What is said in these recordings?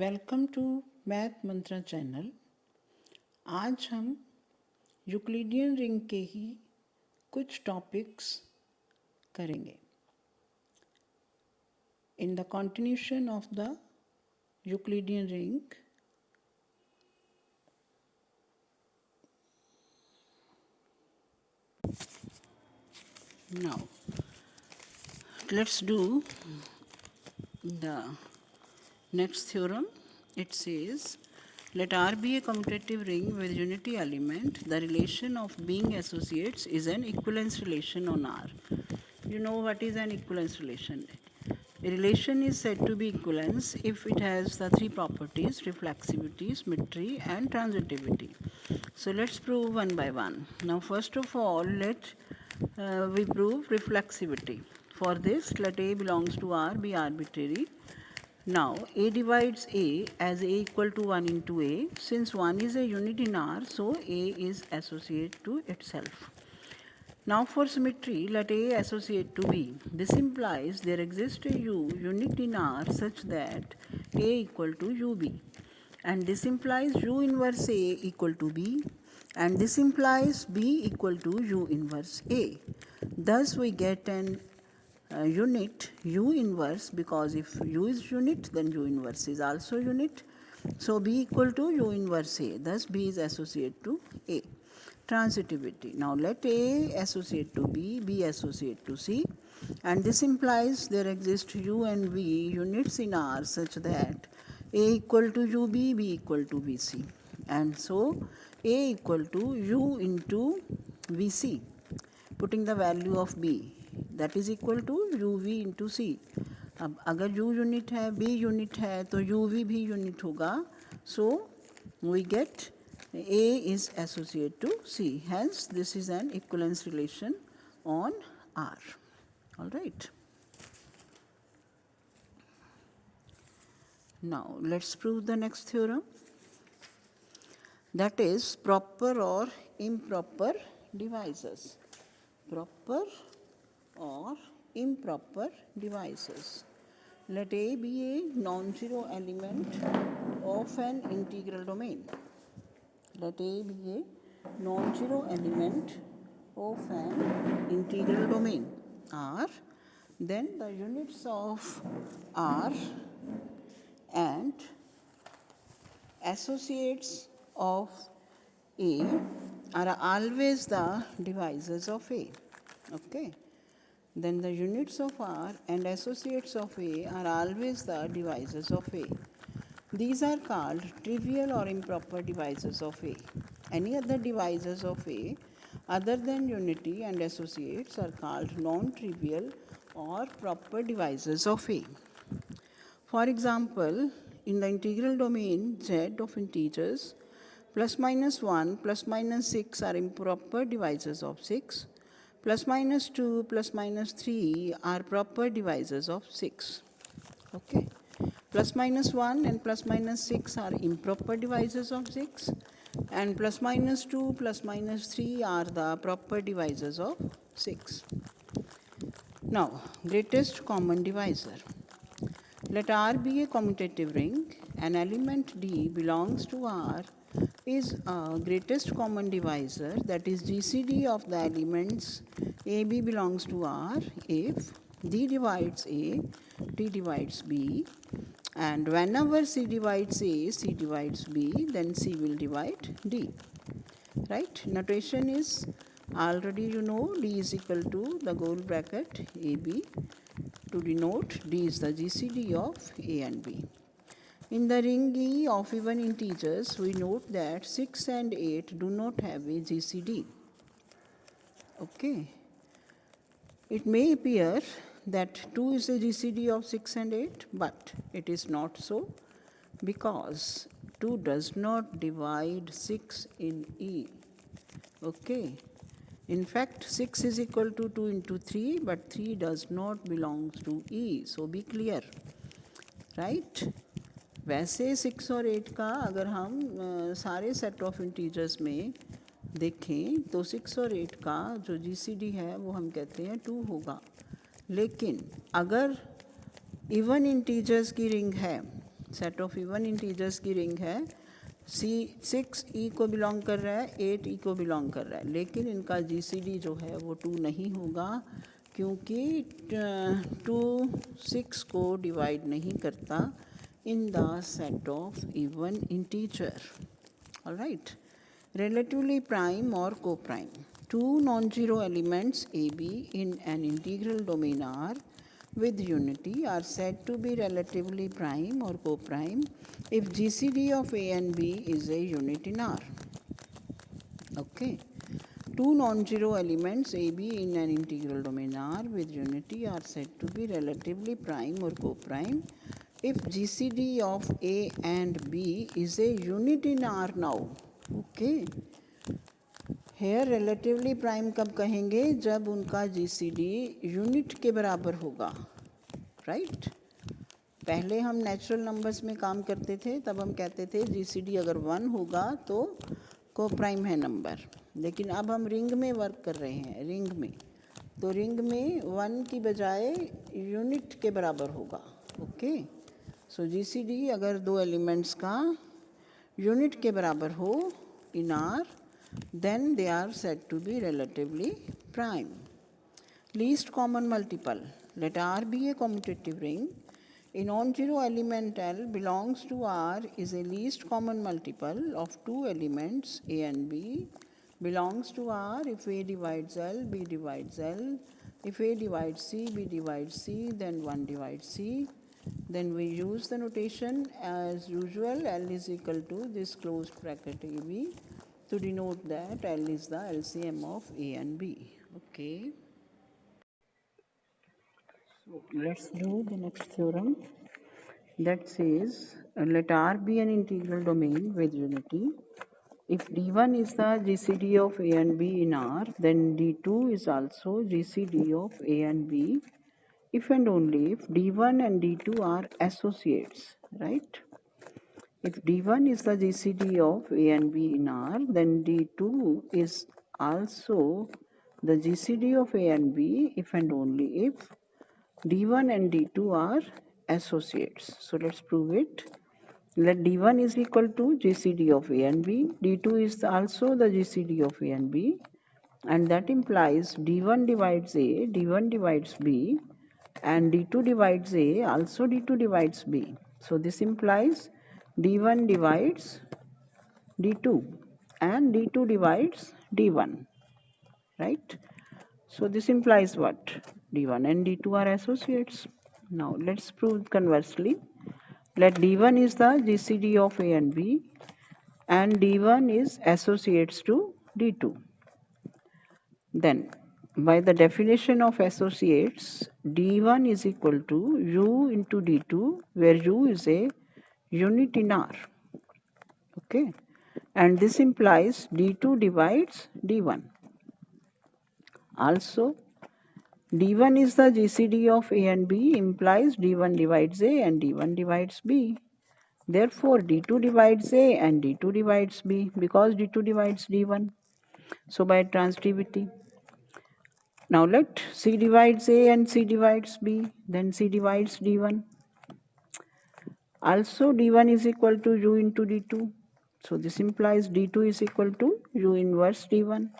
Welcome to math Mantra channel. आज हम Euclidean ring के ही कुछ टॉपिक्स करेंगे in the continuation of the Euclidean ring. Now let's do the next theorem. It says, let R be a commutative ring with unity element. The relation of being associates is an equivalence relation on R. You know what is an equivalence relation? A relation is said to be equivalence if it has the three properties: reflexivity, symmetry, and transitivity. So let's prove one by one. Now first of all, we prove reflexivity. For this, let A belongs to R be arbitrary. Now A divides A as A equal to 1 into A. Since 1 is a unit in R, so A is associate to itself. Now for symmetry, let A associate to B. This implies there exists a U unit in R such that A equal to UB. And this implies U inverse A equal to B. And this implies B equal to U inverse A. Thus we get an unit U inverse, because if U is unit, then U inverse is also unit. So B equal to U inverse A. Thus B is associate to A. Transitivity. Now let A associate to B, B associate to C, and this implies there exist U and V units in R such that A equal to UB, B equal to BC, and so A equal to U into VC, putting the value of B, that is equal to UV into C. अब अगर U unit है, B unit है, तो UV भी unit होगा. So we get A is associate to C. Hence this is an equivalence relation on R. All right. Now let's prove the next theorem. That is proper or improper divisors. Proper or improper divisors. Let A be a non-zero element of an integral domain. Let A be a non-zero element of an integral domain R. Then the units of R and associates of A are always the divisors of A. Okay. Then the units of R and associates of A are always the divisors of A. These are called trivial or improper divisors of A. Any other divisors of A other than unity and associates are called non-trivial or proper divisors of A. For example, in the integral domain Z of integers, plus minus 1, plus minus 6 are improper divisors of 6. Plus minus 2, plus minus 3 are proper divisors of 6. Okay. Plus minus 1 and plus minus 6 are improper divisors of 6. And plus minus 2, plus minus 3 are the proper divisors of 6. Now, greatest common divisor. Let R be a commutative ring. An element D belongs to R is a greatest common divisor, that is GCD of the elements AB belongs to R if D divides A, D divides B, and whenever C divides A, C divides B, then C will divide D. Right? Notation is already you know, D is equal to the goal bracket AB to denote D is the GCD of A and B. In the ring E of even integers, we note that 6 and 8 do not have a GCD. Okay. It may appear that 2 is a GCD of 6 and 8, but it is not so, because 2 does not divide 6 in E. Okay. In fact, 6 is equal to 2 into 3, but 3 does not belong to E. So be clear. Right? वैसे 6 और 8 का अगर हम सारे set of integers में देखें तो 6 और 8 का जो जीसीडी है वो हम कहते हैं 2 होगा. लेकिन अगर इवन इंटीजर्स की रिंग है सेट ऑफ इवन इंटीजर्स की रिंग है, C6 E को बिलोंग कर रहा है, 8 E को बिलोंग कर रहा है, लेकिन इनका GCD जो है वो 2 नहीं होगा, क्योंकि 2 6 को डिवाइड नहीं करता in the set of even integer. Alright. Relatively prime or coprime. Two non-zero elements AB in an integral domain R with unity are said to be relatively prime or coprime if GCD of A and B is a unit in R. Okay. Two non-zero elements AB in an integral domain R with unity are said to be relatively prime or coprime if GCD of A and B is a unit in R now. Okay. Here relatively prime कब कहेंगे? जब उनका GCD unit के बराबर होगा. Right. पहले हम natural numbers में काम करते थे, तब हम कहते थे GCD अगर 1 होगा तो को प्राइम है नंबर. लेकिन अब हम रिंग में वर्क कर रहे हैं, रिंग में, तो रिंग में 1 की बजाय यूनिट के बराबर होगा. ओके. सो GCD अगर दो एलिमेंट्स का यूनिट के बराबर हो in R, then they are said to be relatively prime. Least common multiple. Let R be a commutative ring. A non-zero element L belongs to R is a least common multiple of two elements A and B. Belongs to R if A divides L, B divides L. If A divides C, B divides C, then 1 divides C. Then we use the notation as usual, L is equal to this closed bracket AB to denote that L is the LCM of A and B. Okay. So let's do the next theorem. That says, let R be an integral domain with unity. If D1 is the GCD of A and B in R, then D2 is also GCD of A and B. If and only if D1 and D2 are associates, right? If D1 is the GCD of A and B in R, then D2 is also the GCD of A and B if and only if D1 and D2 are associates. So let's prove it. Let D1 is equal to GCD of A and B. D2 is also the GCD of A and B. And that implies D1 divides A, D1 divides B, and D2 divides A, also D2 divides B. So this implies D1 divides D2 and D2 divides D1, right? So this implies what? D1 and D2 are associates. Now let's prove conversely. Let D1 is the GCD of A and B, and D1 is associates to D2. Then, by the definition of associates, D1 is equal to U into D2, where U is a unit in R. Okay. And this implies D2 divides D1. Also, D1 is the GCD of A and B implies D1 divides A and D1 divides B. Therefore, D2 divides A and D2 divides B because D2 divides D1. So, by transitivity, now let C divides A and C divides B, then C divides D1. Also D1 is equal to U into D2. So this implies D2 is equal to U inverse D1.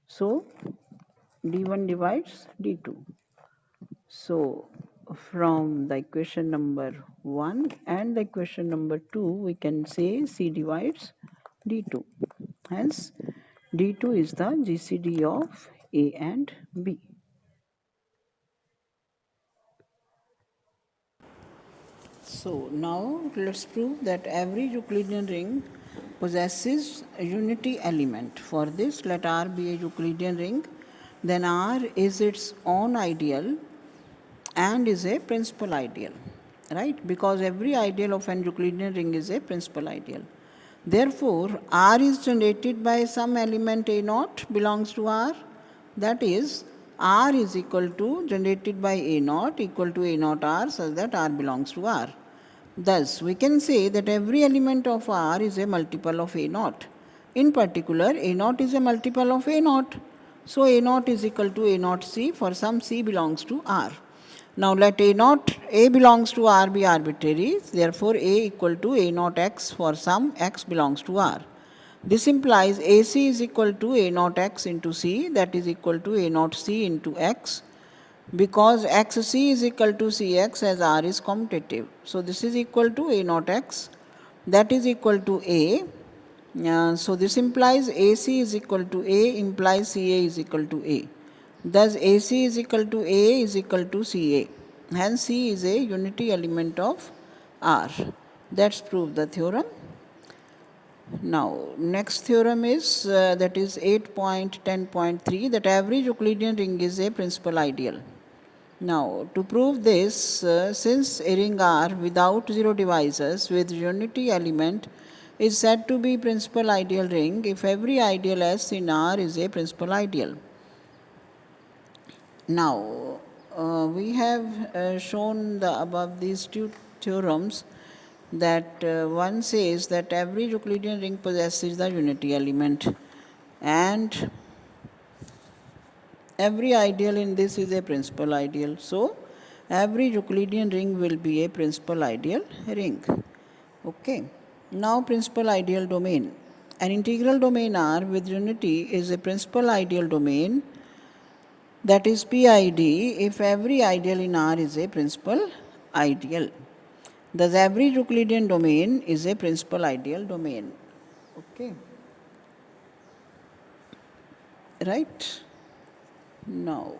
So D1 divides D2. So from the equation number 1 and the equation number 2, we can say C divides D2. Hence D2 is the GCD of A and B. So now let's prove that every Euclidean ring possesses a unity element. For this, let R be a Euclidean ring, then R is its own ideal and is a principal ideal, right? Because every ideal of an Euclidean ring is a principal ideal. Therefore, R is generated by some element A0 belongs to R. That is, R is equal to generated by A0 equal to A0 R such that R belongs to R. Thus, we can say that every element of R is a multiple of A0. In particular, A0 is a multiple of A0. So, A0 is equal to A0C for some C belongs to R. Now let A belongs to R be arbitrary, therefore A equal to A naught x for some x belongs to R. This implies AC is equal to A naught x into C, that is equal to A naught C into x, because xc is equal to cx as R is commutative. So this is equal to A naught x, that is equal to A. So this implies AC is equal to A implies CA is equal to A. Thus AC is equal to A is equal to CA. Hence C is a unity element of R. That's proved the theorem. Now next theorem is that is 8.10.3, that average Euclidean ring is a principal ideal. Now to prove this, since a ring R without zero divisors with unity element is said to be principal ideal ring if every ideal S in R is a principal ideal. Now we have shown the above these two theorems, that one says that every Euclidean ring possesses the unity element and every ideal in this is a principal ideal. So every Euclidean ring will be a principal ideal ring. Okay. Now principal ideal domain. An integral domain R with unity is a principal ideal domain, that is PID, if every ideal in R is a principal ideal. Thus every Euclidean domain is a principal ideal domain. Okay. Right? Now